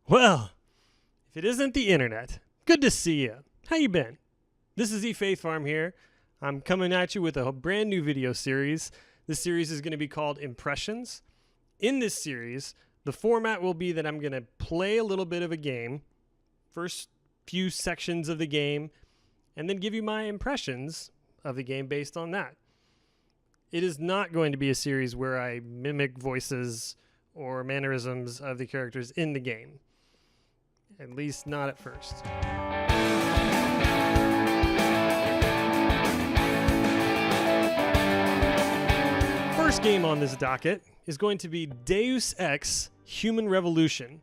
Well, if it isn't the internet, good to see you. How you been? This is Faith Farm here. I'm coming at you with a brand new video series. This series is going to be called Impressions. In this series, the format will be that I'm going to play a little bit of a game, first few sections of the game, and then give you my impressions of the game based on that. It is not going to be a series where I mimic voices or mannerisms of the characters in the game. At least not at first. First game on this docket is going to be Deus Ex: Human Revolution.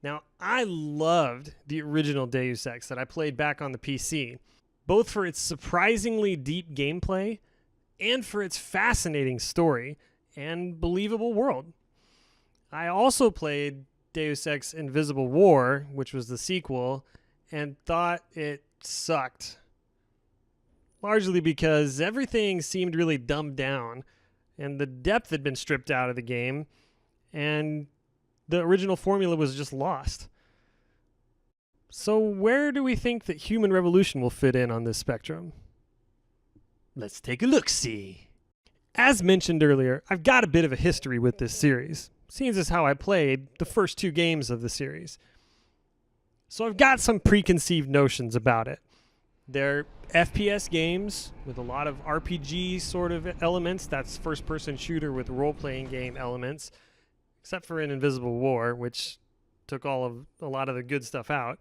Now, I loved the original Deus Ex that I played back on the PC, both for its surprisingly deep gameplay and for its fascinating story and believable world. I also played Deus Ex: Invisible War, which was the sequel, and thought it sucked. Largely because everything seemed really dumbed down, and the depth had been stripped out of the game, and the original formula was just lost. So where do we think that Human Revolution will fit in on this spectrum? Let's take a look-see. As mentioned earlier, I've got a bit of a history with this series, seeing as how I played the first two games of the series. So I've got some preconceived notions about it. They're FPS games with a lot of RPG sort of elements. That's first-person shooter with role-playing game elements, except for in Invisible War, which took a lot of the good stuff out.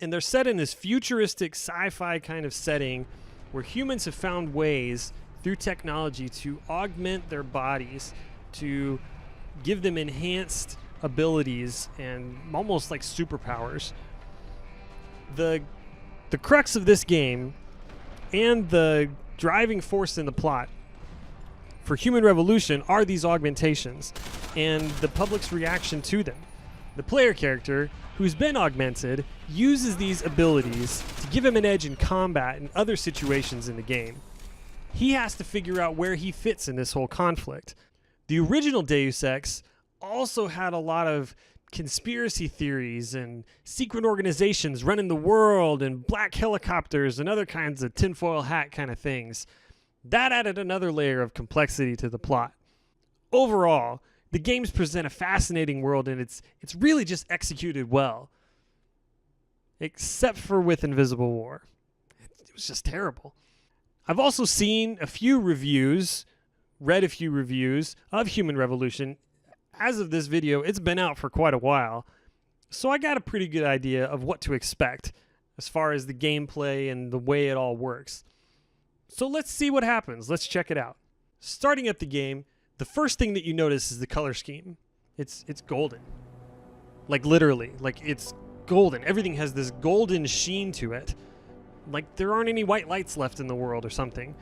And they're set in this futuristic sci-fi kind of setting where humans have found ways through technology to augment their bodies, to give them enhanced abilities and almost like superpowers. The crux of this game and the driving force in the plot for Human Revolution are these augmentations and the public's reaction to them. The player character, who's been augmented, uses these abilities to give him an edge in combat and other situations in the game. He has to figure out where he fits in this whole conflict. The original Deus Ex also had a lot of conspiracy theories and secret organizations running the world and black helicopters and other kinds of tinfoil hat kind of things. That added another layer of complexity to the plot. Overall, the games present a fascinating world, and it's really just executed well. Except for with Invisible War. It was just terrible. I've also seen a few reviews, read a few reviews of Human Revolution. As of this video, it's been out for quite a while, so I got a pretty good idea of what to expect as far as the gameplay and the way it all works. So let's see what happens. Let's check it out. Starting at the game, the first thing that you notice is the color scheme. It's golden. Like literally, like it's golden. Everything has this golden sheen to it. Like there aren't any white lights left in the world or something.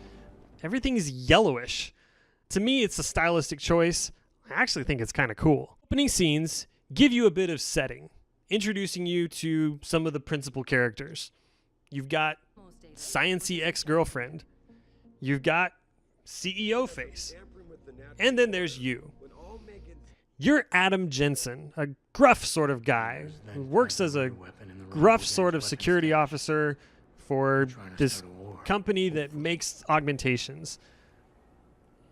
Everything is yellowish. To me, it's a stylistic choice. I actually think it's kind of cool. Opening scenes give you a bit of setting, introducing you to some of the principal characters. You've got Science-y ex-girlfriend. You've got CEO face. And then there's you. You're Adam Jensen, a gruff sort of guy who works as a gruff sort of security officer for this company that makes augmentations.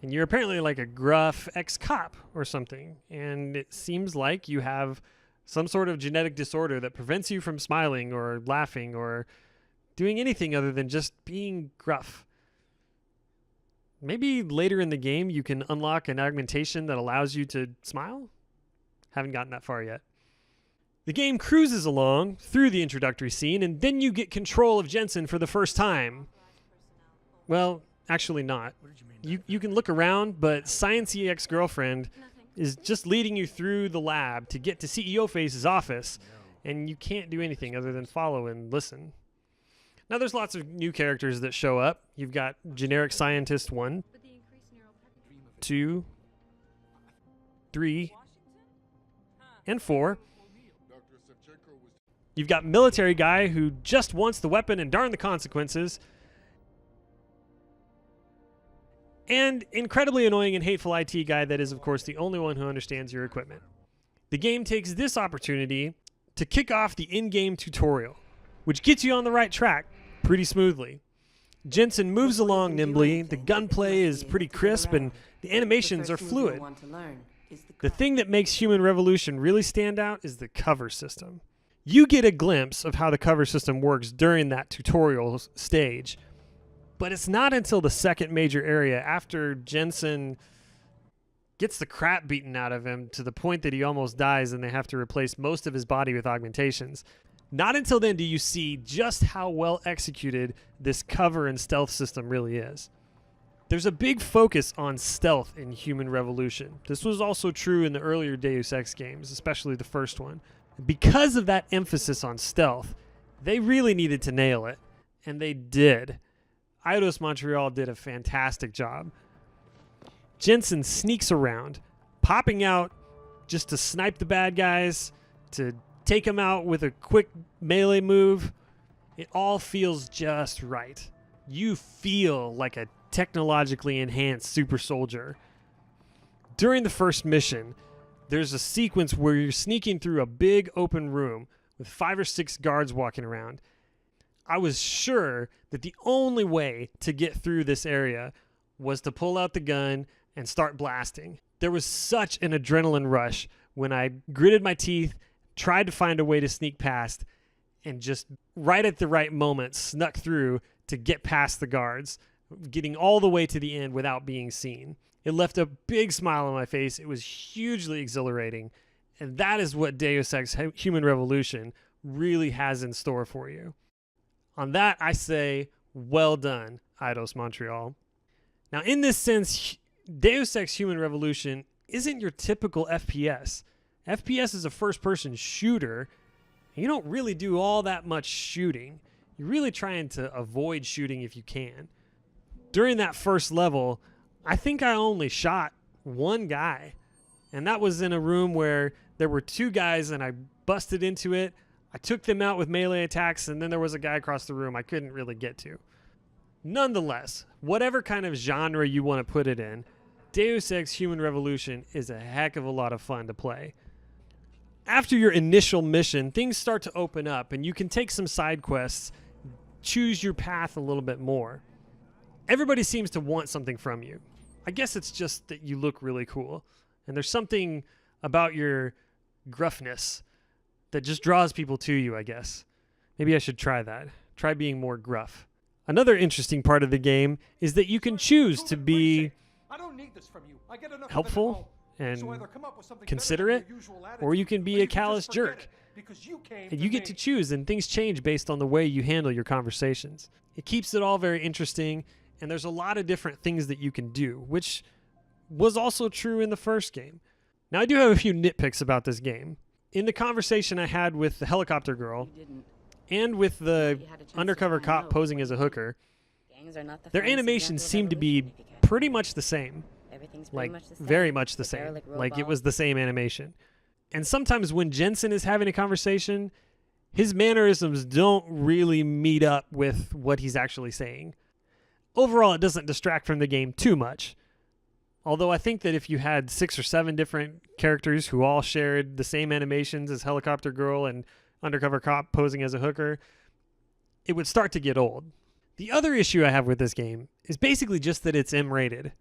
And you're apparently like a gruff ex-cop or something. And it seems like you have some sort of genetic disorder that prevents you from smiling or laughing or doing anything other than just being gruff. Maybe later in the game you can unlock an augmentation that allows you to smile? Haven't gotten that far yet. The game cruises along through the introductory scene, and then you get control of Jensen for the first time. Well, actually not. You can look around, but Science-y ex-girlfriend is just leading you through the lab to get to CEO Face's office, and you can't do anything other than follow and listen. Now, there's lots of new characters that show up. You've got Generic Scientist 1, 2, 3, and 4. You've got Military Guy who just wants the weapon and darn the consequences. And incredibly annoying and hateful IT guy that is, of course, the only one who understands your equipment. The game takes this opportunity to kick off the in-game tutorial, which gets you on the right track pretty smoothly. Jensen moves along nimbly, the gunplay is pretty crisp, and the animations are fluid. The thing that makes Human Revolution really stand out is the cover system. You get a glimpse of how the cover system works during that tutorial stage, but it's not until the second major area, after Jensen gets the crap beaten out of him to the point that he almost dies and they have to replace most of his body with augmentations. Not until then do you see just how well executed this cover and stealth system really is. There's a big focus on stealth in Human Revolution. This was also true in the earlier Deus Ex games, especially the first one. Because of that emphasis on stealth, they really needed to nail it, and they did. Eidos Montreal did a fantastic job. Jensen sneaks around, popping out just to snipe the bad guys, to take them out with a quick melee move. It all feels just right. You feel like a technologically enhanced super soldier. During the first mission, there's a sequence where you're sneaking through a big open room with 5 or 6 guards walking around. I was sure that the only way to get through this area was to pull out the gun and start blasting. There was such an adrenaline rush when I gritted my teeth, tried to find a way to sneak past, and just right at the right moment snuck through to get past the guards, getting all the way to the end without being seen. It left a big smile on my face. It was hugely exhilarating, and that is what Deus Ex Human Revolution really has in store for you. On that, I say, well done, Eidos Montreal. Now, in this sense, Deus Ex Human Revolution isn't your typical FPS. FPS is a first-person shooter, and you don't really do all that much shooting. You're really trying to avoid shooting if you can. During that first level, I think I only shot one guy, and that was in a room where there were 2 guys, and I busted into it. I took them out with melee attacks, and then there was a guy across the room I couldn't really get to. Nonetheless, whatever kind of genre you want to put it in, Deus Ex Human Revolution is a heck of a lot of fun to play. After your initial mission, things start to open up, and you can take some side quests, choose your path a little bit more. Everybody seems to want something from you. I guess it's just that you look really cool, and there's something about your gruffness that just draws people to you, I guess. Maybe I should try that. Try being more gruff. Another interesting part of the game is that you can choose to be helpful and considerate, or you can be a callous jerk. And you get to choose, and things change based on the way you handle your conversations. It keeps it all very interesting, and there's a lot of different things that you can do, which was also true in the first game. Now, I do have a few nitpicks about this game. In the conversation I had with the helicopter girl and with the undercover cop posing as a hooker, their animations seem to be pretty much the same. Like, very much the same. Like, it was the same animation. And sometimes when Jensen is having a conversation, his mannerisms don't really meet up with what he's actually saying. Overall, it doesn't distract from the game too much. Although I think that if you had 6 or 7 different characters who all shared the same animations as Helicopter Girl and Undercover Cop posing as a hooker, it would start to get old. The other issue I have with this game is basically just that it's M-rated.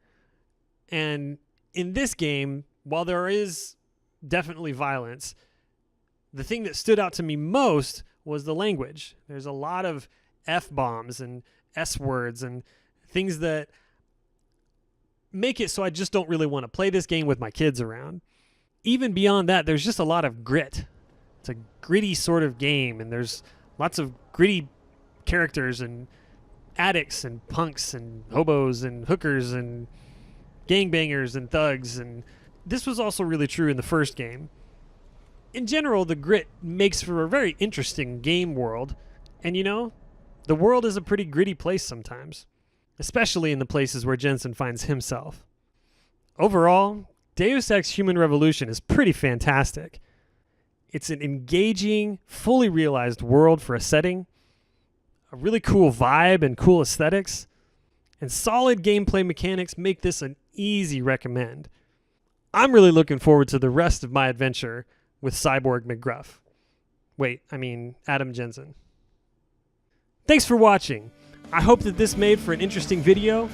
And in this game, while there is definitely violence, the thing that stood out to me most was the language. There's a lot of F-bombs and S-words and things that make it so I just don't really want to play this game with my kids around. Even beyond that, there's just a lot of grit. It's a gritty sort of game, and there's lots of gritty characters and addicts and punks and hobos and hookers and gangbangers and thugs, and this was also really true in the first game. In general, the grit makes for a very interesting game world, and you know, the world is a pretty gritty place sometimes, especially in the places where Jensen finds himself. Overall, Deus Ex Human Revolution is pretty fantastic. It's an engaging, fully realized world for a setting, a really cool vibe and cool aesthetics, and solid gameplay mechanics make this an easy recommend. I'm really looking forward to the rest of my adventure with Cyborg McGruff. Wait, I mean Adam Jensen. Thanks for watching. I hope that this made for an interesting video.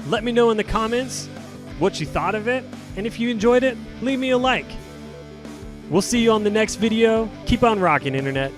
Let me know in the comments what you thought of it, and if you enjoyed it, leave me a like. We'll see you on the next video. Keep on rocking, Internet.